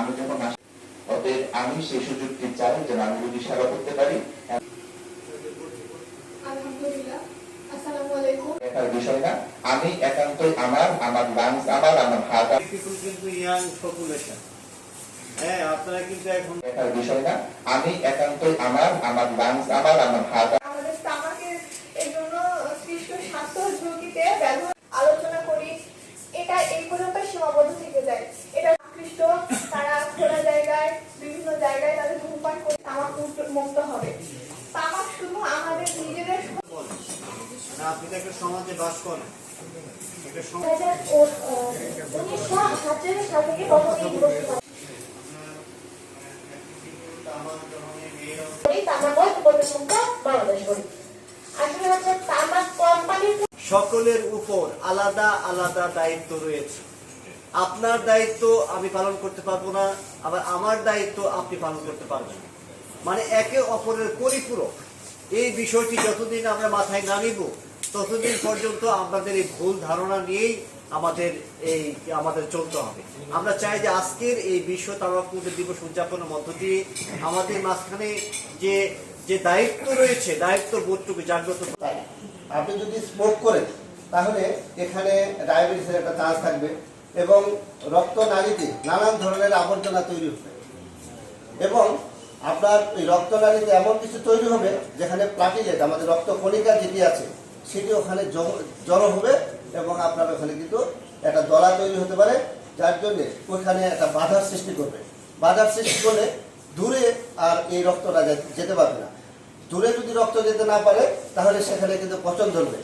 আমি যখন আসি, অতএব আমি সেই সুযোগটি চাই যেন আমি যদি সেবা করতে পারি। আলহামদুলিল্লাহ, আসসালামু আলাইকুম। এটার বিষয় না, আমি একান্তই আমার লাংস আমার হার্ট কিন্তু ইয়াং পপুলেশন, হ্যাঁ আপনারা কিন্তু এখন এটার বিষয় না, আমি একান্তই আমার লাংস আমার হার্ট। আমাদের তামাকের এই জন্য সৃষ্ট স্বাস্থ্য ঝুঁকিতে ব্যবহার আলোচনা করি, এটা এই পর্যন্ত সীমাবদ্ধ থেকে যায়। এটা আকৃষ্ট তারা খোলা জায়গায় বিভিন্ন জায়গায় তাদের ধূমপান করে তামাক মুক্ত হবে। তামাক শুধু আমাদের নিজেদের না, আপনি তো একটা সমাজে বাস করেন, একটা সমাজ 1948 সাল থেকে কখনো এই দিবসটি সকলের উপর আলাদা আলাদা দায়িত্ব রয়েছে। আপনার দায়িত্ব আমি পালন করতে পারবো না, আবার আমার দায়িত্ব আপনি পালন করতে পারবেন না, মানে একে অপরের পরিপূরক। এই বিষয়টি যতদিন আমরা মাথায় না নিব ততদিন পর্যন্ত আমাদের এই ভুল ধারণা নিয়েই আমাদের চলতে হবে। আমরা চাই যে আজকের এই বিশ্ব তামাকমুক্ত দিবস উদযাপনের মধ্য দিয়ে আমাদের মাঝখানে যে দায়িত্ব রয়েছে, দায়িত্ব বোধটুকু জাগ্রত। আপনি যদি স্মোক করেন তাহলে এখানে ডায়াবেটিসের একটা চান্স থাকবে এবং রক্তনালীতে নানান ধরনের আবর্জনা তৈরি হবে এবং আপনার ওই রক্তনালীতে এমন কিছু তৈরি হবে যেখানে প্লাটিলেট আমাদের রক্ত কণিকা যেটি আছে সেটি ওখানে জড়ো হবে এবং আপনার ওখানে কিন্তু একটা দলা তৈরি হতে পারে, যার জন্য ওইখানে একটা বাধার সৃষ্টি করবে। বাধার সৃষ্টি করলে দূরে আর এই রক্তটা যেতে পারবে না। দূরে যদি রক্ত যেতে না পারে তাহলে সেখানে কিন্তু পচন ধরবে।